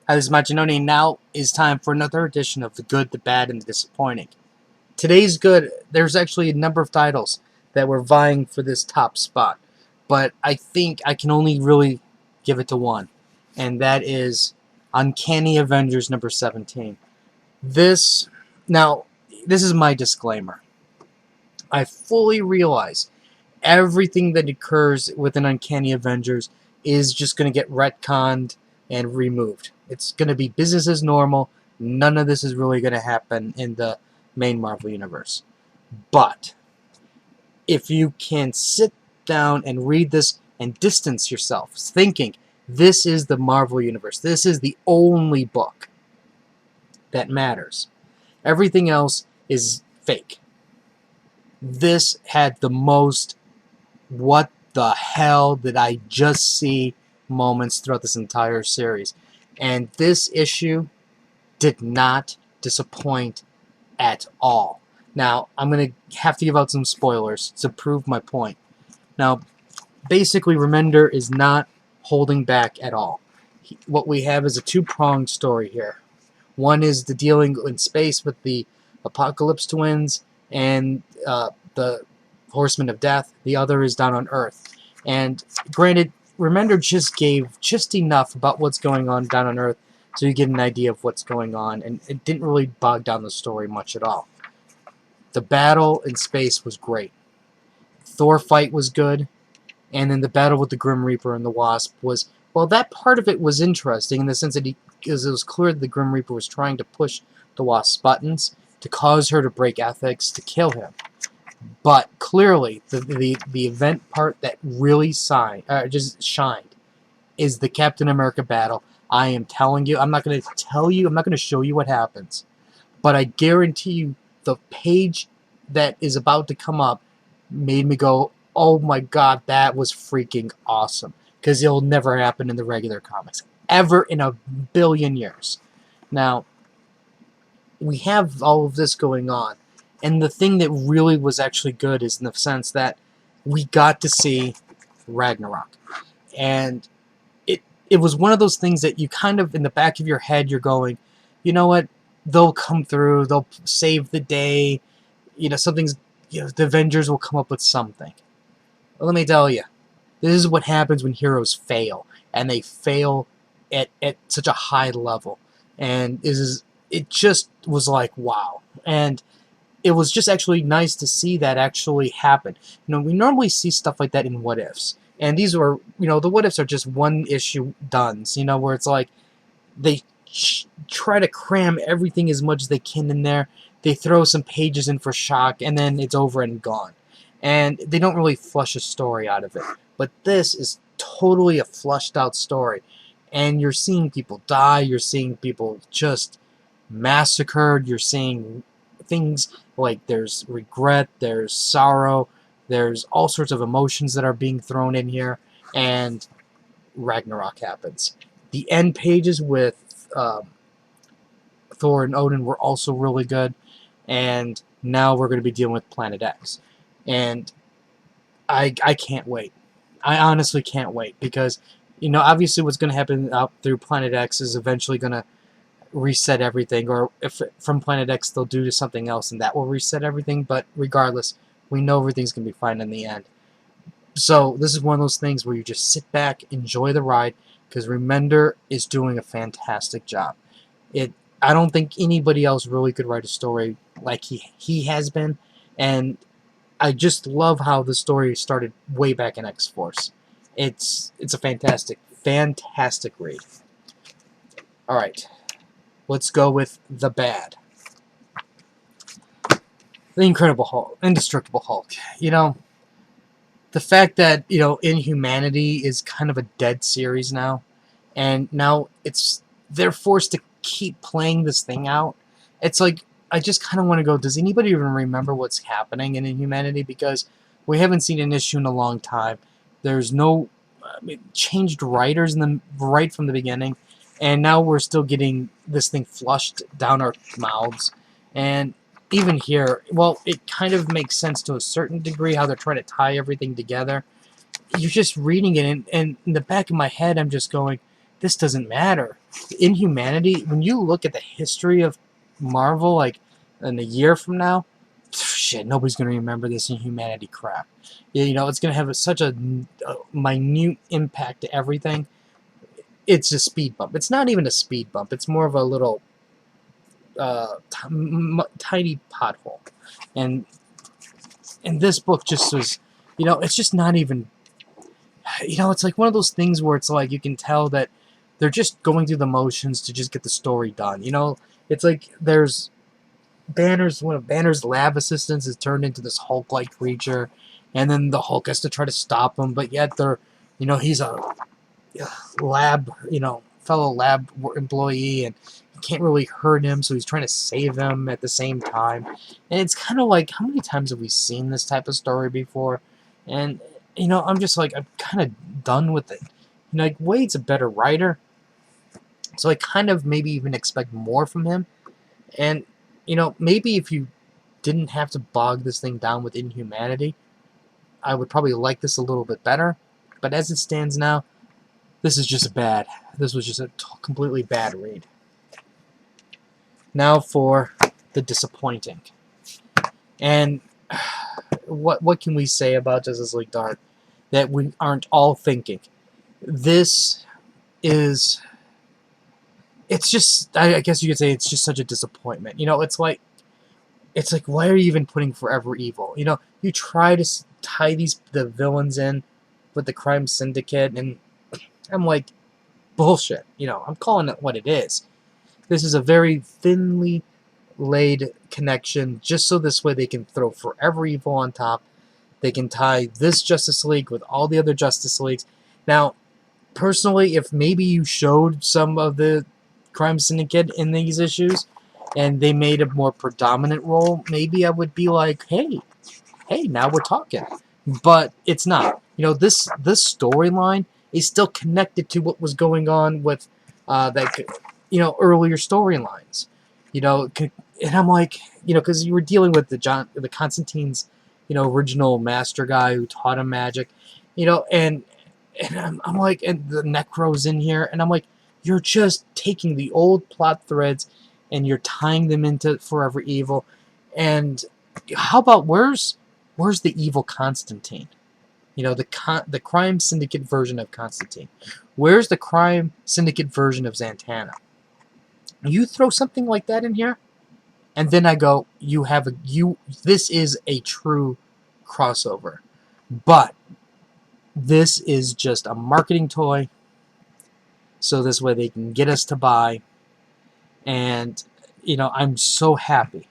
Hi, this is Machinoni, and now is time for another edition of The Good, the Bad, and the Disappointing. Today's good, there's actually a number of titles that were vying for this top spot, but I think I can only really give it to one, and that is Uncanny Avengers number 17. This, now, this is my disclaimer. I fully realize everything that occurs within Uncanny Avengers is just going to get retconned and removed. It's going to be business as normal. None of this is really going to happen in the main Marvel Universe. But if you can sit down and read this and distance yourself, thinking this is the Marvel Universe, this is the only book that matters, everything else is fake. This had the most what the hell did I just see moments throughout this entire series. And this issue did not disappoint at all. Now, I'm going to have to give out some spoilers to prove my point. Now, basically, Remender is not holding back at all. What we have is a two-pronged story here. One is the dealing in space with the Apocalypse Twins and the Horsemen of Death. The other is down on Earth. And granted, Remender just gave just enough about what's going on down on Earth so you get an idea of what's going on, and it didn't really bog down the story much at all. The battle in space was great. Thor fight was good, and then the battle with the Grim Reaper and the Wasp was, well, that part of it was interesting in the sense that because it was clear that the Grim Reaper was trying to push the Wasp's buttons to cause her to break ethics to kill him. But clearly, the event part that really just shined is the Captain America battle. I am telling you, I'm not going to show you what happens, but I guarantee you the page that is about to come up made me go, oh my god, that was freaking awesome. Because it'll never happen in the regular comics. Ever in a billion years. Now, we have all of this going on. And the thing that really was actually good is in the sense that we got to see Ragnarok. And it was one of those things that you kind of, in the back of your head, you're going, you know what, they'll come through, they'll save the day, the Avengers will come up with something. Well, let me tell you, this is what happens when heroes fail, and they fail at such a high level. And it just was like, wow. And it was just actually nice to see that actually happen. We normally see stuff like that in what ifs. And these were, the what ifs are just one issue dones, where it's like they try to cram everything as much as they can in there. They throw some pages in for shock, and then it's over and gone. And they don't really flush a story out of it. But this is totally a flushed out story. And you're seeing people die, you're seeing people just massacred, you're seeing things like there's regret, there's sorrow, there's all sorts of emotions that are being thrown in here, and Ragnarok happens. The end pages with Thor and Odin were also really good, and now we're going to be dealing with Planet X. And I can't wait. I honestly can't wait, because, obviously what's going to happen out through Planet X is eventually going to reset everything, or if from Planet X they'll do something else and that will reset everything, but regardless, we know everything's going to be fine in the end. So this is one of those things where you just sit back, enjoy the ride, because Remender is doing a fantastic job. I don't think anybody else really could write a story like he has been, and I just love how the story started way back in X-Force. It's a fantastic read. All right, let's go with the bad. The Incredible Hulk, Indestructible Hulk. The fact that, Inhumanity is kind of a dead series now, and now they're forced to keep playing this thing out. It's like, I just kind of want to go, does anybody even remember what's happening in Inhumanity? Because we haven't seen an issue in a long time. There's no changed writers right from the beginning, and now we're still getting this thing flushed down our mouths. And even here, well, it kind of makes sense to a certain degree how they're trying to tie everything together. You're just reading it, and in the back of my head, I'm just going, this doesn't matter. Inhumanity, when you look at the history of Marvel, like in a year from now, shit, nobody's going to remember this Inhumanity crap. You know, it's going to have such a minute impact to everything. It's a speed bump. It's not even a speed bump. It's more of a little tiny pothole. And this book just was, you know, it's just not even, you know, it's like one of those things where it's like you can tell that they're just going through the motions to just get the story done. You know, it's like there's Banner's, one of Banner's lab assistants is turned into this Hulk-like creature, and then the Hulk has to try to stop him, but yet they're, you know, he's a lab, you know, fellow lab employee, and you can't really hurt him, so he's trying to save him at the same time. And it's kind of like, how many times have we seen this type of story before? And, you know, I'm just like, I'm kind of done with it. You know, like, Wade's a better writer, so I kind of maybe even expect more from him. And, you know, maybe if you didn't have to bog this thing down with Inhumanity, I would probably like this a little bit better. But as it stands now, this is just bad. This was just a completely bad read. Now for the disappointing. And what can we say about Justice League Dark that we aren't all thinking? This is... It's just... I guess you could say it's just such a disappointment. You know, it's like, why are you even putting Forever Evil? You know, you try to tie the villains in with the Crime Syndicate, and I'm like, bullshit. You know, I'm calling it what it is. This is a very thinly laid connection, just so this way they can throw Forever Evil on top. They can tie this Justice League with all the other Justice Leagues. Now, personally, if maybe you showed some of the Crime Syndicate in these issues, and they made a more predominant role, maybe I would be like, hey, now we're talking. But it's not. You know, this storyline is still connected to what was going on with that, you know, earlier storylines. You know, and I'm like, you know, because you were dealing with the Constantine's, you know, original master guy who taught him magic, you know, and I'm like, and the Necro's in here, and I'm like, you're just taking the old plot threads and you're tying them into Forever Evil. And how about where's the evil Constantine? You know, the Crime Syndicate version of Constantine. Where's the Crime Syndicate version of Zatanna? You throw something like that in here, and then I go, this is a true crossover. But this is just a marketing toy, so this way they can get us to buy. And, you know, I'm so happy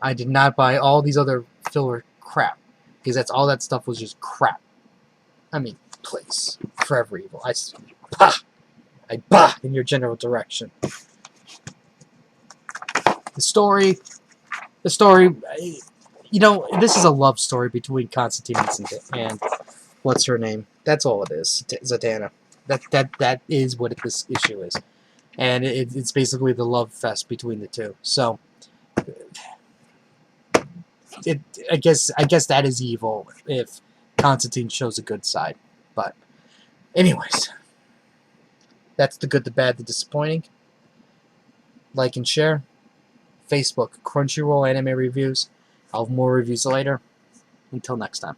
I did not buy all these other filler crap, because that's all that stuff was just crap. I mean, please, Forever Evil. I bah in your general direction. The story, you know, this is a love story between Constantine and what's her name? That's all it is, Zatanna. That is what this issue is, and it's basically the love fest between the two. So, I guess that is evil if Constantine shows a good side. But, anyways, that's the good, the bad, the disappointing. Like and share. Facebook, Crunchyroll Anime Reviews. I'll have more reviews later. Until next time.